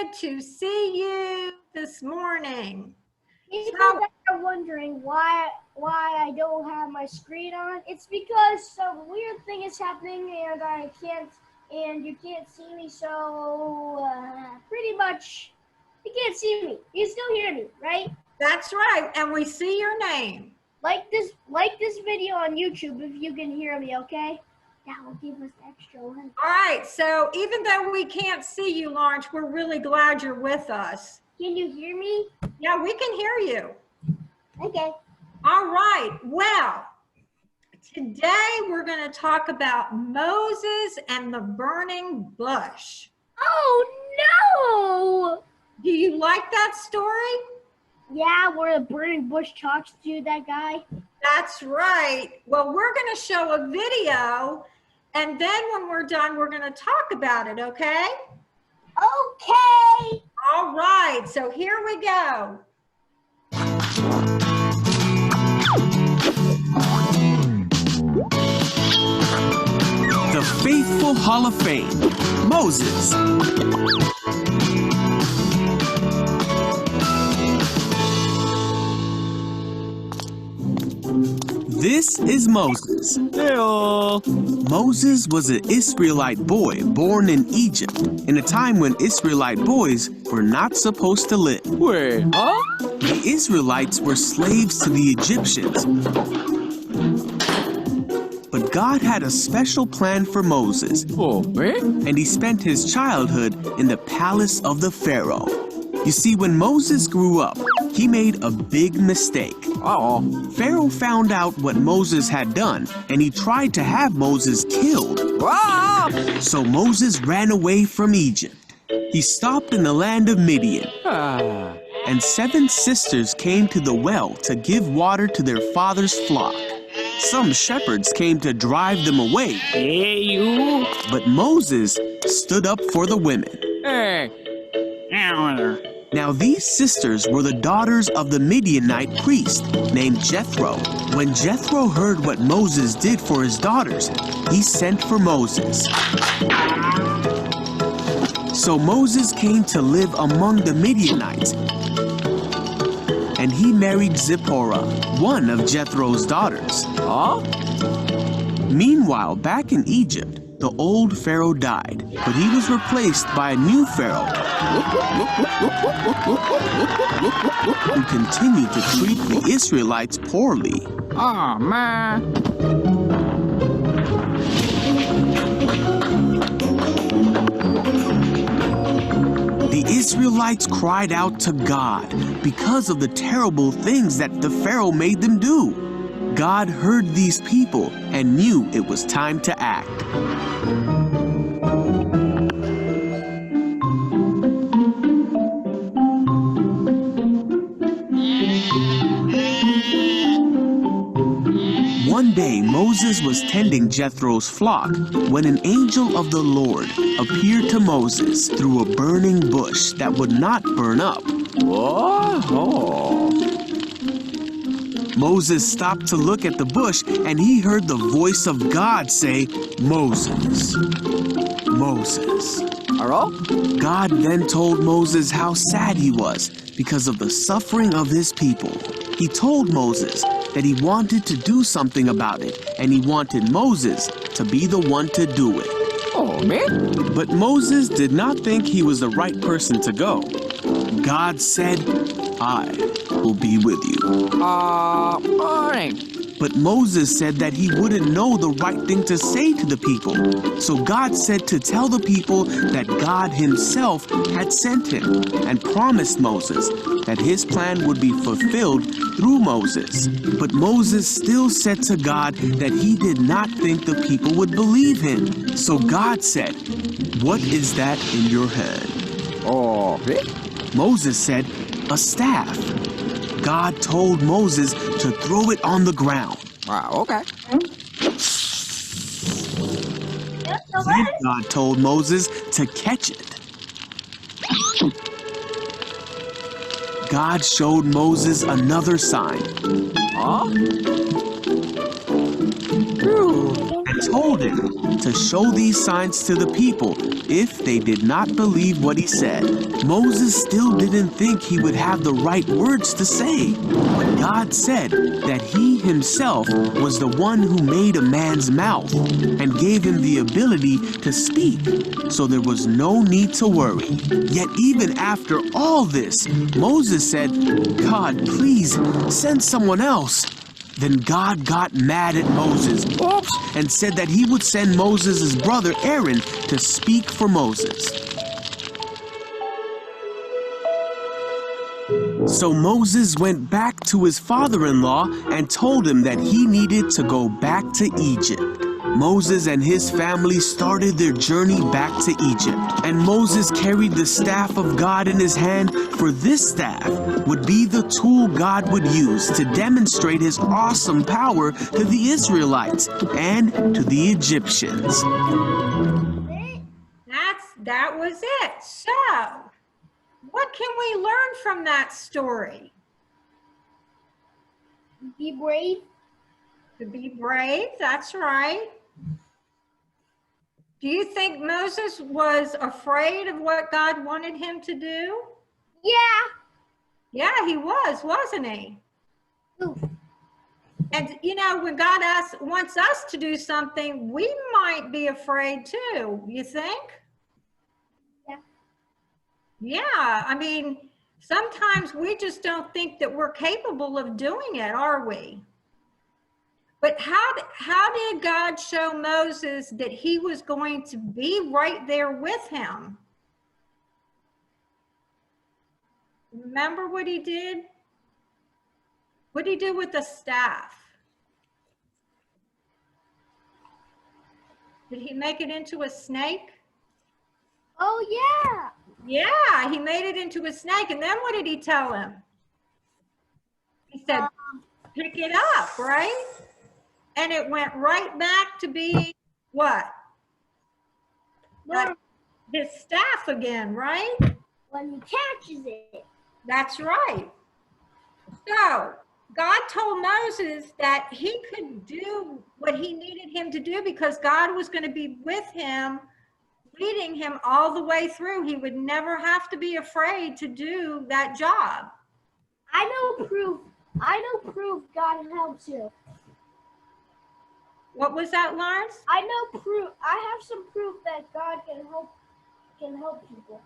excited to see you this morning. People that are wondering why I don't have my screen on, it's because some weird thing is happening and you can't see me, so pretty much you can't see me. You still hear me, right? That's right, and we see your name. Like this video on YouTube if you can hear me, okay? That will give us extra one. All right, so even though we can't see you, Lawrence, we're really glad you're with us. Can you hear me? Yeah, we can hear you. Okay. All right, well, today we're going to talk about Moses and the burning bush. Oh, no! Do you like that story? Yeah, where the burning bush talks to that guy. That's right. Well, we're going to show a video, and then when we're done, we're going to talk about it, okay? Okay. All right, so here we go. The Faithful Hall of Fame, Moses. This is Moses. Hey-o. Moses was an Israelite boy born in Egypt in a time when Israelite boys were not supposed to live. Wait, huh? The Israelites were slaves to the Egyptians. But God had a special plan for Moses, Oh, eh? and he spent his childhood in the palace of the Pharaoh. You see, when Moses grew up, he made a big mistake. Uh-oh. Pharaoh found out what Moses had done, and he tried to have Moses killed. Ah! So Moses ran away from Egypt. He stopped in the land of Midian, Ah. and 7 sisters came to the well to give water to their father's flock. Some shepherds came to drive them away, Hey, you. but Moses stood up for the women. Hey. Now these sisters were the daughters of the Midianite priest named Jethro. When Jethro heard what Moses did for his daughters, he sent for Moses. So Moses came to live among the Midianites, and he married Zipporah, one of Jethro's daughters. Huh? Meanwhile, back in Egypt, the old Pharaoh died, but he was replaced by a new Pharaoh who continued to treat the Israelites poorly. Oh, man. The Israelites cried out to God because of the terrible things that the Pharaoh made them do. God heard these people and knew it was time to act. One day, Moses was tending Jethro's flock when an angel of the Lord appeared to Moses through a burning bush that would not burn up. Whoa. Moses stopped to look at the bush, and he heard the voice of God say, "Moses, Moses." Hello? God then told Moses how sad he was because of the suffering of his people. He told Moses that he wanted to do something about it, and he wanted Moses to be the one to do it. Oh, man. But Moses did not think he was the right person to go. God said, "I will be with you." Alright. But Moses said that he wouldn't know the right thing to say to the people. So God said to tell the people that God himself had sent him and promised Moses that his plan would be fulfilled through Moses. But Moses still said to God that he did not think the people would believe him. So God said, "What is that in your hand?" Oh, eh? Moses said, "A staff." God told Moses to throw it on the ground. Wow, okay. Then God told Moses to catch it. God showed Moses another sign Huh? Ooh. and told him to show these signs to the people if they did not believe what he said. Moses still didn't think he would have the right words to say, but God said that he himself was the one who made a man's mouth and gave him the ability to speak, so there was no need to worry. Yet even after all this, Moses said, "God, please send someone else." Then God got mad at Moses, and said that he would send Moses' brother Aaron to speak for Moses. So Moses went back to his father-in-law and told him that he needed to go back to Egypt. Moses and his family started their journey back to Egypt, and Moses carried the staff of God in his hand, for this staff would be the tool God would use to demonstrate his awesome power to the Israelites and to the Egyptians. That was it. So, what can we learn from that story? Be brave. To be brave, that's right. Do you think Moses was afraid of what God wanted him to do? Yeah. Yeah, he was, wasn't he? Ooh. And you know, when God wants us to do something, we might be afraid too, you think? Yeah. Yeah, I mean, sometimes we just don't think that we're capable of doing it, are we? But how did God show Moses that he was going to be right there with him? Remember what he did? What did he do with the staff? Did he make it into a snake? Oh, yeah. Yeah, he made it into a snake. And then what did he tell him? He said, pick it up, right? And it went right back to being what? Like his staff again, right? When he catches it. That's right. So God told Moses that he could do what he needed him to do because God was going to be with him, leading him all the way through. He would never have to be afraid to do that job. I know proof God helps you. What was that, Lawrence? I know proof. I have some proof that God can help people.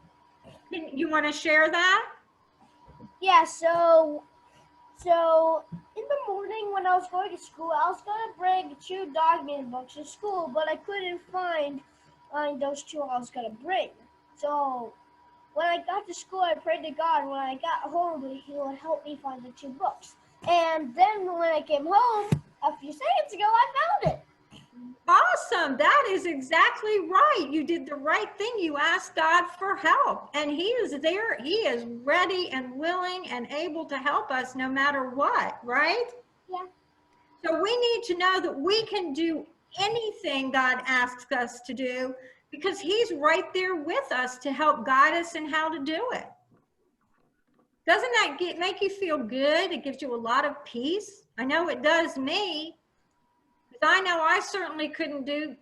You want to share that? Yeah, so in the morning when I was going to school, I was going to bring 2 Dogman books to school, but I couldn't find those 2 I was going to bring. So when I got to school, I prayed to God. When I got home, he would help me find the 2 books. And then when I came home, a few seconds ago, I found it. Awesome. That is exactly right. You did the right thing. You asked God for help, and he is there. He is ready and willing and able to help us no matter what, right? Yeah. So we need to know that we can do anything God asks us to do because he's right there with us to help guide us in how to do it. Doesn't that make you feel good? It gives you a lot of peace. I know it does me. I know I certainly couldn't do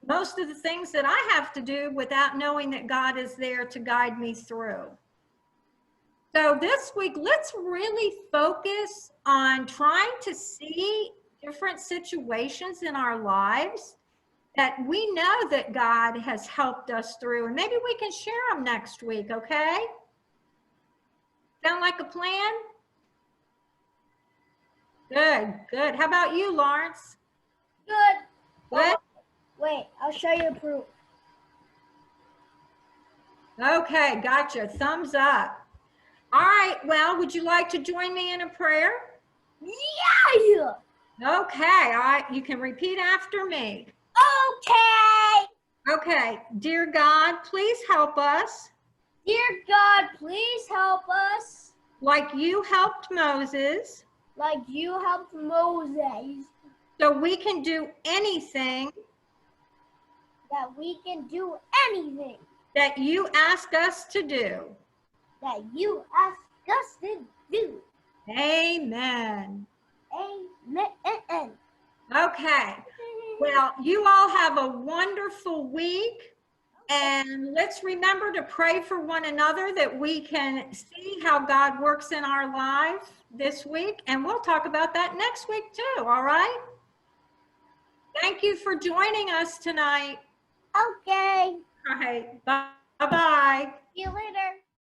most of the things that I have to do without knowing that God is there to guide me through. So this week, let's really focus on trying to see different situations in our lives that we know that God has helped us through, and maybe we can share them next week, okay? Sound like a plan? Good, good. How about you, Lawrence? Good. Good? Wait, I'll show you proof. Okay, gotcha. Thumbs up. All right, well, would you like to join me in a prayer? Yeah. Okay, all right, you can repeat after me. Okay. Okay, dear God, please help us. Dear God, please help us. Like you helped Moses. Like you helped Moses. So we can do anything. That we can do anything. That you ask us to do. That you ask us to do. Amen. Amen. Okay. Well, you all have a wonderful week. And let's remember to pray for one another that we can see how God works in our lives this week. And we'll talk about that next week too, all right? Thank you for joining us tonight. Okay. All right, bye-bye. See you later.